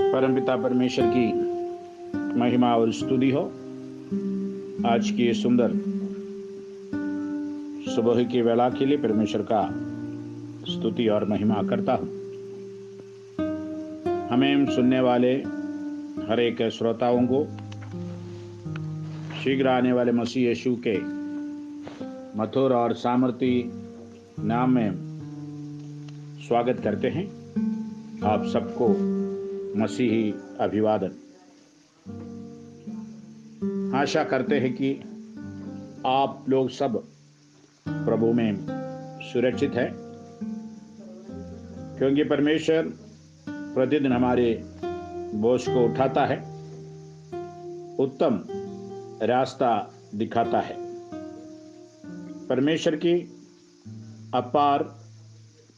परमपिता परमेश्वर की महिमा और स्तुति हो। आज की ये सुंदर सुबह की वेला के लिए परमेश्वर का स्तुति और महिमा करता हूँ। हमें सुनने वाले हर एक श्रोताओं को शीघ्र आने वाले मसीह यीशु के मधुर और सामर्थी नाम में स्वागत करते हैं। आप सबको मसीही अभिवादन। आशा करते हैं कि आप लोग सब प्रभु में सुरक्षित है, क्योंकि परमेश्वर प्रतिदिन हमारे बोझ को उठाता है, उत्तम रास्ता दिखाता है। परमेश्वर की अपार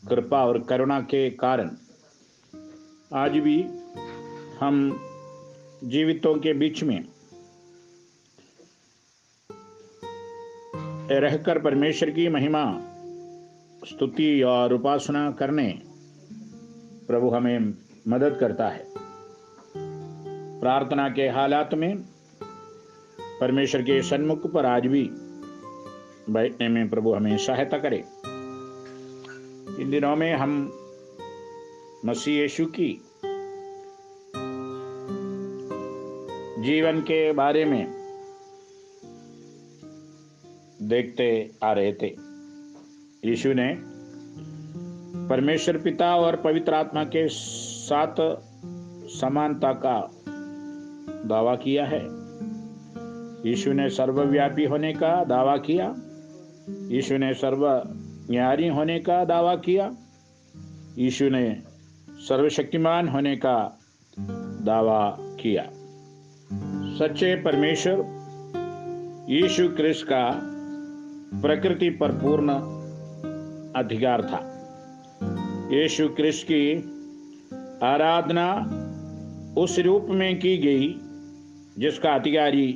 कृपा और करुणा के कारण आज भी हम जीवितों के बीच में रहकर परमेश्वर की महिमा, स्तुति और उपासना करने प्रभु हमें मदद करता है। प्रार्थना के हालात में परमेश्वर के सन्मुख पर आज भी बैठने में प्रभु हमें सहायता करे। इन दिनों में हम मसीह यीशु की जीवन के बारे में देखते आ रहे थे। यीशु ने परमेश्वर पिता और पवित्र आत्मा के साथ समानता का दावा किया है। यीशु ने सर्वव्यापी होने का दावा किया। यीशु ने सर्वज्ञानी होने का दावा किया। यीशु ने सर्वशक्तिमान होने का दावा किया। सच्चे परमेश्वर यीशु क्रिस्त का प्रकृति पर पूर्ण अधिकार था। यीशु क्रिस्त की आराधना उस रूप में की गई जिसका अधिकारी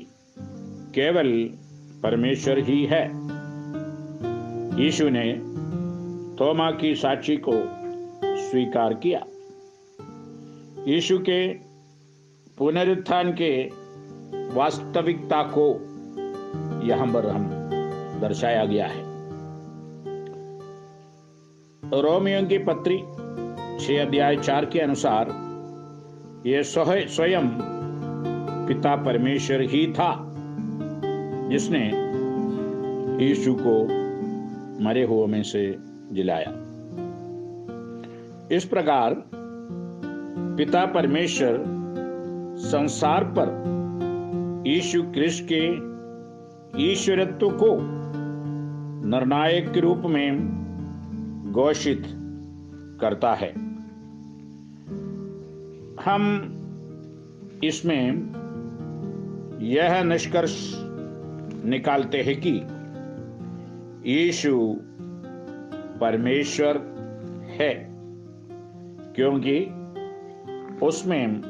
केवल परमेश्वर ही है। यीशु ने थोमा की साक्षी को स्वीकार किया। यीशु के पुनरुत्थान के वास्तविकता को यहाँ पर हम दर्शाया गया है। रोमियों की पत्री 6 अध्याय 4 के अनुसार यह स्वयं पिता परमेश्वर ही था जिसने यीशु को मरे हुए में से जिलाया। इस प्रकार पिता परमेश्वर संसार पर यीशु क्रिस्त के ईश्वरत्व को निर्णायक के रूप में घोषित करता है। हम इसमें यह निष्कर्ष निकालते हैं कि यीशु परमेश्वर है, क्योंकि उसमें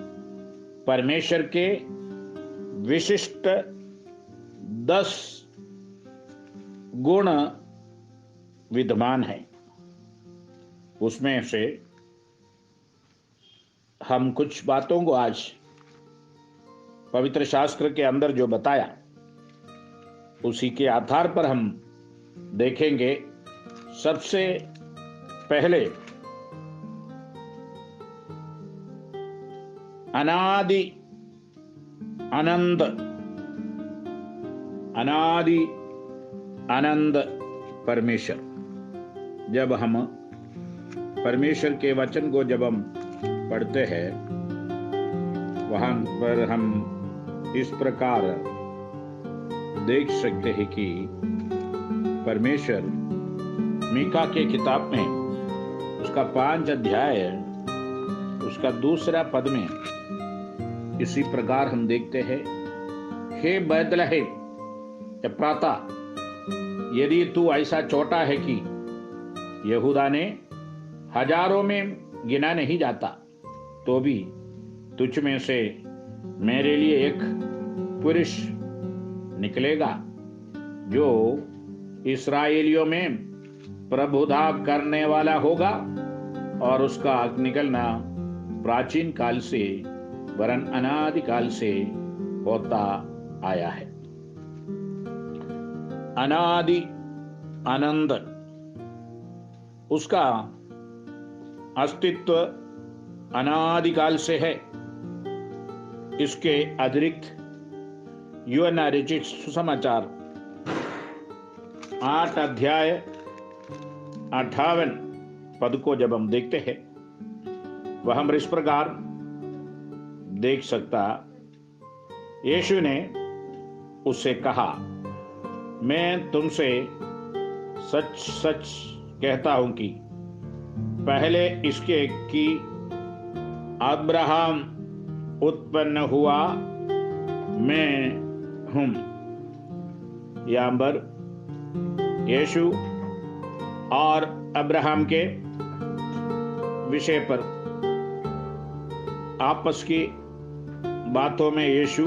परमेश्वर के विशिष्ट 10 गुण विद्यमान हैं। उसमें से हम कुछ बातों को आज पवित्र शास्त्र के अंदर जो बताया उसी के आधार पर हम देखेंगे। सबसे पहले अनादि आनंद परमेश्वर। जब हम परमेश्वर के वचन को जब हम पढ़ते हैं, वहां पर हम इस प्रकार देख सकते हैं कि परमेश्वर मीका के किताब में उसका 5 अध्याय उसका 2 पद में इसी प्रकार हम देखते हैं, हे बैतलहम एफ्राता, यदि तू ऐसा छोटा है कि यहूदा ने हजारों में गिना नहीं जाता, तो भी तुझ में से मेरे लिए एक पुरुष निकलेगा जो इस्राएलियों में प्रभुता करने वाला होगा, और उसका निकलना प्राचीन काल से वरन अनादि काल से होता आया है। अनादि आनंद, उसका अस्तित्व अनादिकाल से है। इसके अतिरिक्त यूएनआरएच सुसमाचार 8 अध्याय 58 पद को जब हम देखते हैं, वह हम इस प्रकार देख सकता, यीशु ने उससे कहा, मैं तुमसे सच सच कहता हूं कि पहले इसके कि अब्राहम उत्पन्न हुआ मैं हूं। यहाँ पर यीशु और अब्राहम के विषय पर आपस की बातों में यीशु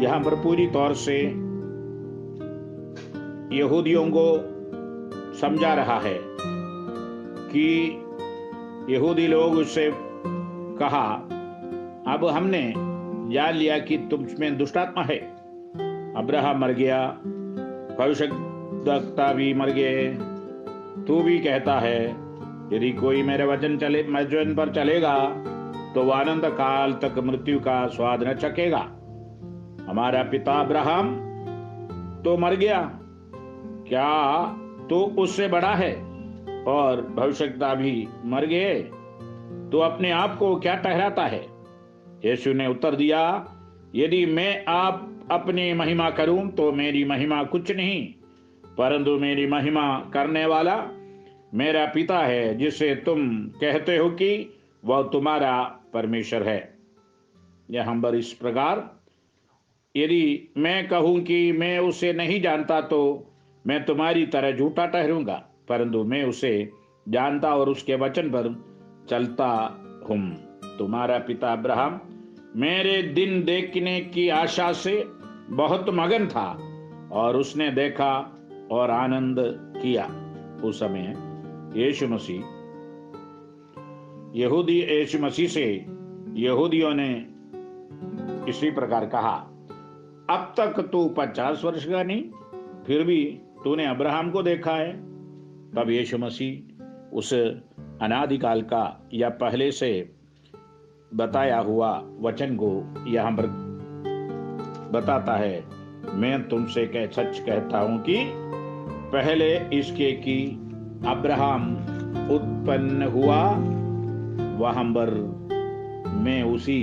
यहाँ पर पूरी तौर से यहूदियों को समझा रहा है कि यहूदी लोग उससे कहा, अब हमने जान लिया कि तुम में दुष्टात्मा है। अब्राहम मर गया, भविष्यद्वक्ता भी मर गए, तू भी कहता है यदि कोई मेरे वचन पर चलेगा तो वह अनंत काल तक मृत्यु का स्वाद न चखेगा। हमारा पिता अब्राहम तो मर गया, क्या तो उससे बड़ा है? और भविष्यद्वक्ता भी मर गए, तो अपने आप को क्या ठहराता है? यीशु ने उत्तर दिया, यदि मैं आप अपनी महिमा करूं तो मेरी महिमा कुछ नहीं, परंतु मेरी महिमा करने वाला मेरा पिता है, जिसे तुम कहते हो कि वह तुम्हारा परमेश्वर है। यहाँ पर इस प्रकार, यदि मैं कहूं कि मैं उसे नहीं जानता तो मैं तुम्हारी तरह झूठा ठहरूंगा, परंतु मैं उसे जानता और उसके वचन पर चलता हूं। तुम्हारा पिता अब्राहम मेरे दिन देखने की आशा से बहुत मगन था और उसने देखा और आनंद किया। उस समय यीशु मसीह से यहूदियों ने इसी प्रकार कहा, अब तक तू 50 वर्ष का नहीं, फिर भी तूने अब्राहम को देखा है। तब यीशु मसीह उस अनादिकाल का या पहले से बताया हुआ वचन को यहाँ पर बताता है, मैं तुमसे सच कहता हूं कि पहले इसके कि अब्राहम उत्पन्न हुआ, वहां पर मैं उसी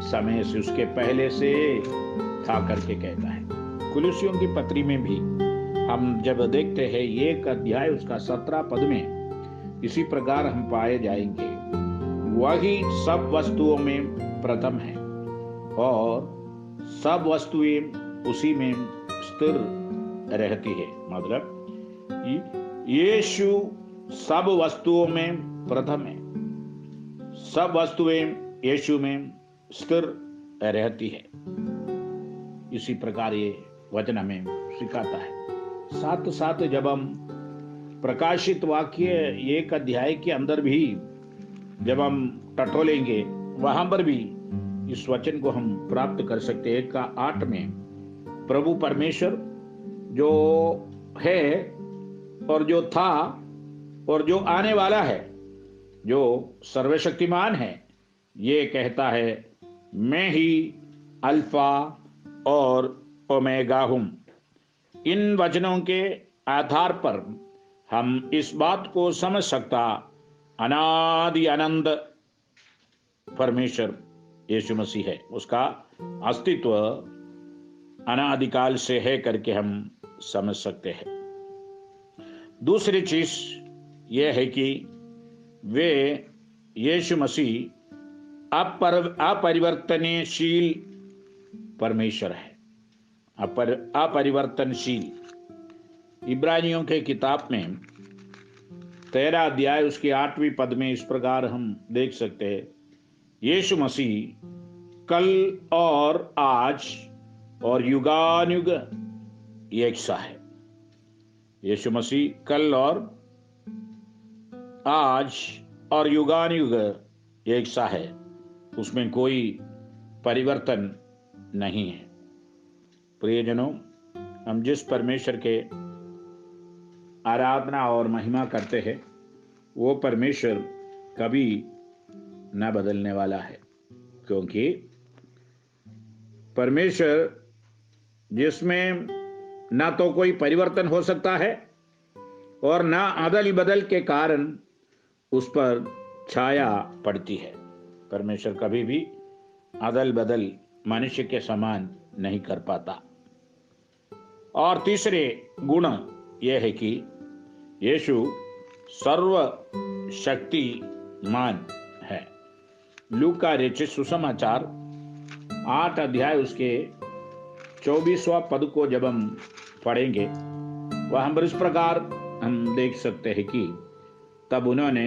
समय से उसके पहले से था करके कहता है। कुलुसियों की पत्री में भी हम जब देखते हैं 1 अध्याय उसका 17 पद में इसी प्रकार हम पाए जाएंगे, वही सब वस्तुओं में प्रथम है और सब वस्तुएं उसी में स्थिर रहती है। मतलब यीशु सब वस्तुओं में प्रथम है, सब वस्तुएं यीशु में स्थिर रहती है। इसी प्रकार ये वचन हमें सिखाता है। साथ साथ जब हम प्रकाशित वाक्य 1 अध्याय के अंदर भी जब हम टटोलेंगे, वहां पर भी इस वचन को हम प्राप्त कर सकते हैं। 1:8 में प्रभु परमेश्वर जो है और जो था और जो आने वाला है, जो सर्वशक्तिमान है, ये कहता है, मैं ही अल्फा और ओमेगा हूं। इन वचनों के आधार पर हम इस बात को समझ सकता, अनादि अनंत परमेश्वर यीशु मसीह है, उसका अस्तित्व अनादिकाल से है करके हम समझ सकते हैं। दूसरी चीज यह है कि वे यीशु मसीह अपरिवर्तनशील परमेश्वर है। अपरिवर्तनशील। इब्रानियों के किताब में 13 अध्याय उसके 8वें पद में इस प्रकार हम देख सकते हैं, यीशु मसीह कल और आज और युगानुयुग एक सा है। यीशु मसीह कल और आज और युगानुयुग एक सा है, उसमें कोई परिवर्तन नहीं है। प्रियजनों, हम जिस परमेश्वर के आराधना और महिमा करते हैं वो परमेश्वर कभी न बदलने वाला है, क्योंकि परमेश्वर जिसमें ना तो कोई परिवर्तन हो सकता है और ना अदल बदल के कारण उस पर छाया पड़ती है। परमेश्वर कभी भी अदल बदल मनुष्य के समान नहीं कर पाता। और तीसरे गुण यह है कि यीशु सर्वशक्तिमान है। लूका रचित सुसमाचार 8 अध्याय उसके 24वां पद को जब हम पढ़ेंगे वह हम इस प्रकार हम देख सकते हैं कि तब उन्होंने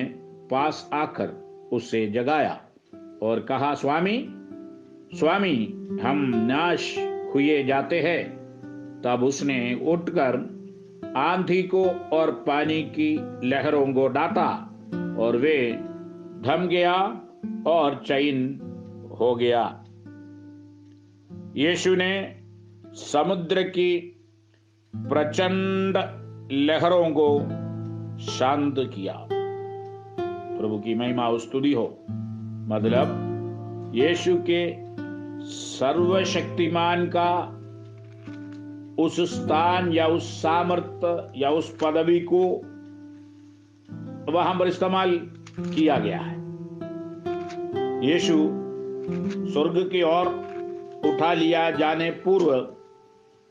पास आकर उससे जगाया और कहा, स्वामी स्वामी, हम नाश हुए जाते हैं। तब उसने उठकर आंधी को और पानी की लहरों को डांटा और वे थम गया और चैन हो गया। यीशु ने समुद्र की प्रचंड लहरों को शांत किया। प्रभु की महिमा और स्तुति हो। मतलब यीशु के सर्वशक्तिमान का उस स्थान या उस सामर्थ्य या उस पदवी को वहां पर इस्तेमाल किया गया है। यीशु स्वर्ग की ओर उठा लिया जाने पूर्व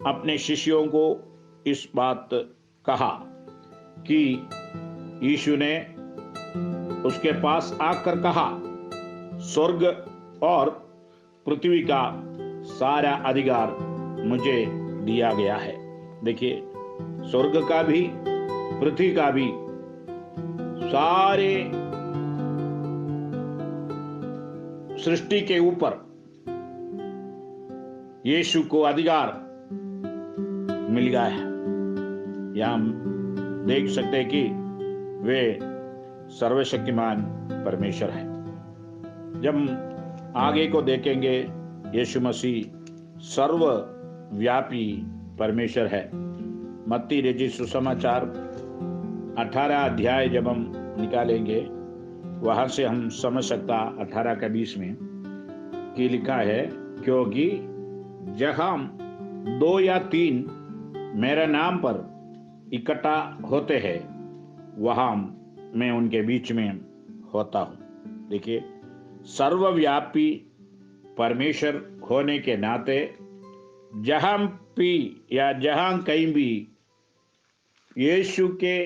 अपने शिष्यों को इस बात कहा कि यीशु ने उसके पास आकर कहा, स्वर्ग और पृथ्वी का सारा अधिकार मुझे दिया गया है। देखिए, स्वर्ग का भी पृथ्वी का भी सारे सृष्टि के ऊपर यीशु को अधिकार मिल गया है। यहां हम देख सकते हैं कि वे सर्वशक्तिमान परमेश्वर है। जब हम आगे को देखेंगे, यीशु मसीह सर्वव्यापी परमेश्वर है। मत्ती रचित सुसमाचार 18 अध्याय जब हम निकालेंगे वहां से हम समझ सकता 18 का 20 में कि लिखा है, क्योंकि जहां 2 या 3 मेरे नाम पर इकट्ठा होते हैं वहां मैं उनके बीच में होता हूं। देखिए, सर्वव्यापी परमेश्वर होने के नाते जहां भी या जहां कहीं भी यीशु के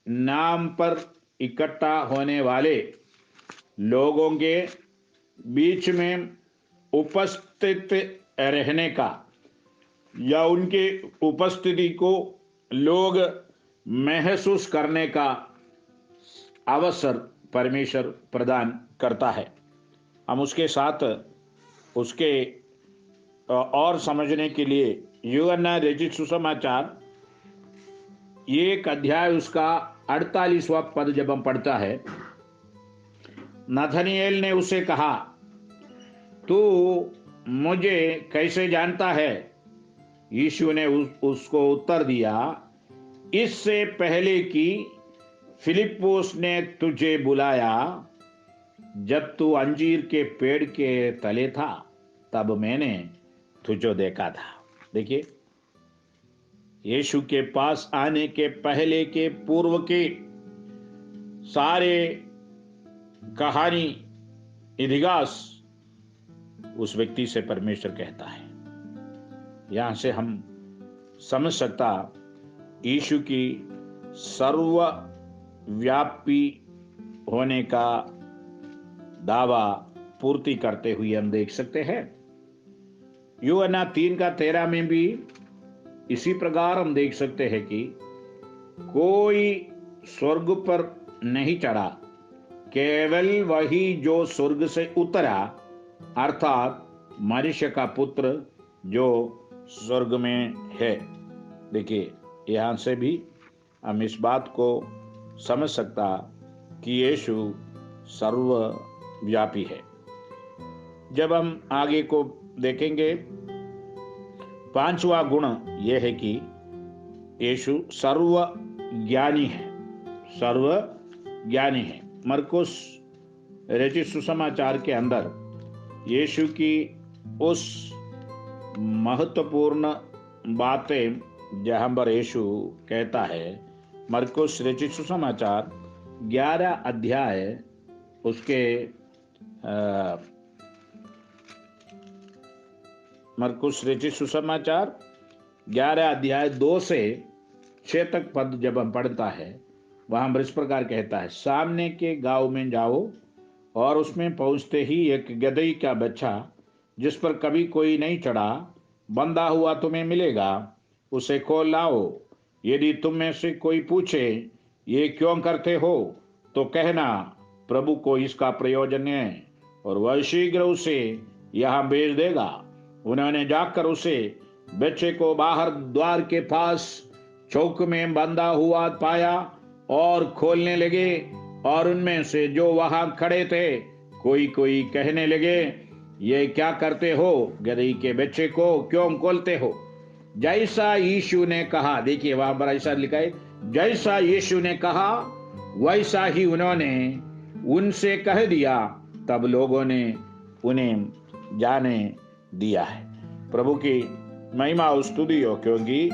नाम पर इकट्ठा होने वाले लोगों के बीच में उपस्थित रहने का या उनके उपस्थिति को लोग महसूस करने का अवसर परमेश्वर प्रदान करता है। हम उसके साथ उसके और समझने के लिए यूहन्ना रचित सुसमाचार 1 अध्याय उसका 48वां पद जब हम पढ़ता है, नथनएल ने उसे कहा, तू मुझे कैसे जानता है? यीशु ने उसको उत्तर दिया, इससे पहले कि फिलिप्पुस ने तुझे बुलाया, जब तू अंजीर के पेड़ के तले था तब मैंने तुझे देखा था। देखिए, यीशु के पास आने के पहले के पूर्व के सारे कहानी इतिहास उस व्यक्ति से परमेश्वर कहता है। यहां से हम समझ सकता यीशु की सर्वव्यापी होने का दावा पूर्ति करते हुए हम देख सकते हैं। यूहन्ना 3:13 में भी इसी प्रकार हम देख सकते हैं कि कोई स्वर्ग पर नहीं चढ़ा, केवल वही जो स्वर्ग से उतरा, अर्थात मनुष्य का पुत्र जो स्वर्ग में है। देखिए, यहां से भी हम इस बात को समझ सकता कि यीशु सर्व व्यापी है। जब हम आगे को देखेंगे, पांचवा गुण यह है कि यीशु सर्व ज्ञानी है, सर्व ज्ञानी है। मरकुस रचित सुसमाचार के अंदर यीशु की उस महत्वपूर्ण बातें जहां पर यीशु कहता है, मरकुस रचित सुसमाचार 11 अध्याय उसके मरकुस रचित सुसमाचार 11 अध्याय 2 से 6 तक पद जब हम पढ़ता है, वहां इस प्रकार कहता है, सामने के गांव में जाओ और उसमें पहुंचते ही एक गदही का बच्चा जिस पर कभी कोई नहीं चढ़ा बंधा हुआ तुम्हें मिलेगा, उसे खोल लाओ। यदि तुम में से कोई पूछे ये क्यों करते हो, तो कहना प्रभु को इसका प्रयोजन है और वह शीघ्र उसे यहाँ भेज देगा। उन्होंने जाकर उसे बच्चे को बाहर द्वार के पास चौक में बंधा हुआ पाया और खोलने लगे, और उनमें से जो वहां खड़े थे कोई कोई कहने लगे, ये क्या करते हो, गदही के बच्चे को क्यों खोलते हो। जैसा यीशु ने कहा, देखिए वहां पर ऐसा लिखा है, जैसा यीशु ने कहा वैसा ही उन्होंने उनसे कह दिया, तब लोगों ने उन्हें जाने दिया है। प्रभु की महिमा और स्तुति हो, क्योंकि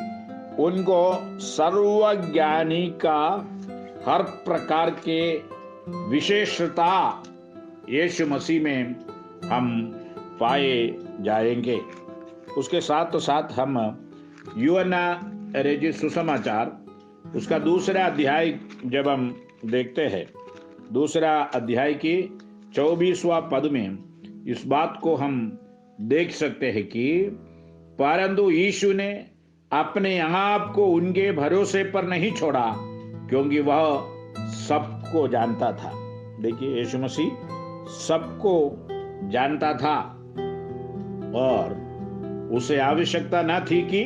उनको सर्वज्ञानी का हर प्रकार के विशेषता यीशु मसीह में हम पाए जाएंगे। उसके साथ साथ हम यूहन्ना रचित सुसमाचार उसका दूसरा अध्याय जब हम देखते हैं, दूसरा अध्याय की 24वां पद में इस बात को हम देख सकते हैं कि परंतु यीशु ने अपने आप को उनके भरोसे पर नहीं छोड़ा, क्योंकि वह सबको जानता था। देखिए, यीशु मसीह सबको जानता था और उसे आवश्यकता न थी कि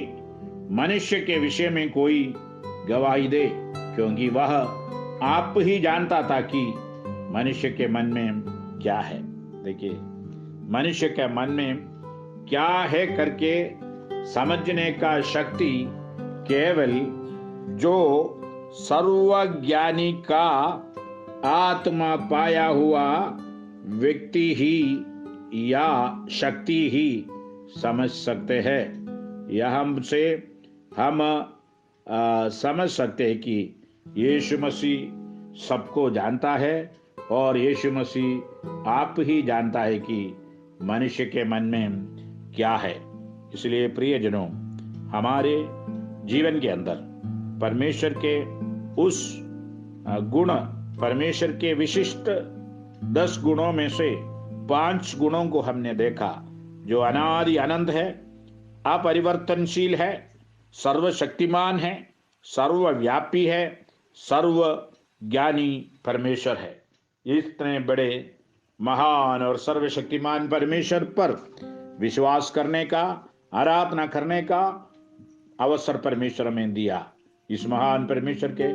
मनुष्य के विषय में कोई गवाही दे, क्योंकि वह आप ही जानता था कि मनुष्य के मन में क्या है। देखिए, मनुष्य के मन में क्या है करके समझने का शक्ति केवल जो सर्वज्ञानी का आत्मा पाया हुआ व्यक्ति ही या शक्ति ही समझ सकते हैं। यह हमसे हम समझ सकते हैं कि यीशु मसीह सबको जानता है और यीशु मसीह आप ही जानता है कि मनुष्य के मन में क्या है। इसलिए प्रियजनों, हमारे जीवन के अंदर परमेश्वर के उस गुण, परमेश्वर के विशिष्ट 10 गुणों में से 5 गुणों को हमने देखा, जो अनादि अनंत है, अपरिवर्तनशील है, सर्वशक्तिमान है, सर्वव्यापी है, सर्वज्ञानी परमेश्वर है। इतने बड़े महान और सर्वशक्तिमान परमेश्वर पर विश्वास करने का, आराधना करने का अवसर परमेश्वर में दिया। इस महान परमेश्वर के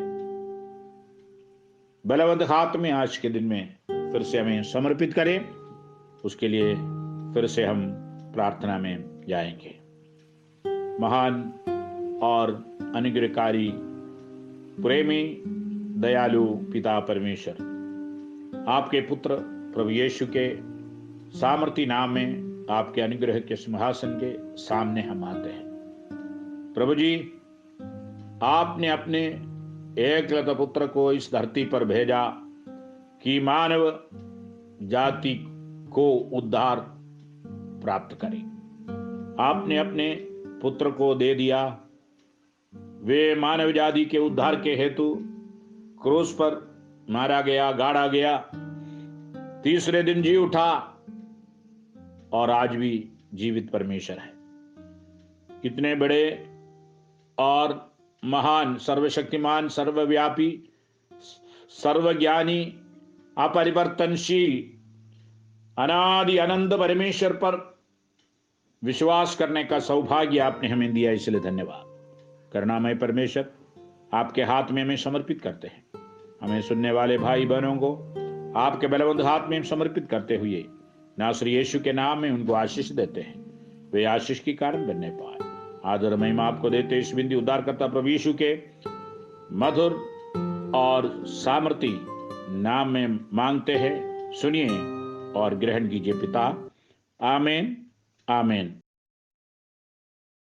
बलवंत हाथ में आज के दिन में फिर से हमें समर्पित करें। उसके लिए फिर से हम प्रार्थना में जाएंगे। महान और अनुग्रहकारी, प्रेमी, दयालु पिता परमेश्वर, आपके पुत्र प्रभु यीशु के सामर्थी नाम में आपके अनुग्रह के सिंहासन के सामने हम आते हैं। प्रभु जी, आपने अपने एकलौते पुत्र को इस धरती पर भेजा कि मानव जाति को उद्धार प्राप्त करे। आपने अपने पुत्र को दे दिया, वे मानव जाति के उद्धार के हेतु क्रूस पर मारा गया, गाड़ा गया, तीसरे दिन जी उठा और आज भी जीवित परमेश्वर है। कितने बड़े और महान, सर्वशक्तिमान, सर्वव्यापी, सर्वज्ञानी, अपरिवर्तनशील, अनादि अनंत परमेश्वर पर विश्वास करने का सौभाग्य आपने हमें दिया, इसलिए धन्यवाद। करुणामय परमेश्वर, आपके हाथ में हमें समर्पित करते हैं। हमें सुनने वाले भाई बहनों को आपके बलवंत हाथ में समर्पित करते हुए नासरी यीशु के नाम में उनको आशीष देते हैं, वे आशीष की कारण बनने पाए। आदर महिमा आपको देते इस बिंदी उद्धारकर्ता प्रभु यीशु के मधुर और सामर्थी नाम में मांगते हैं। सुनिए और ग्रहण कीजिए पिता। आमीन, आमीन।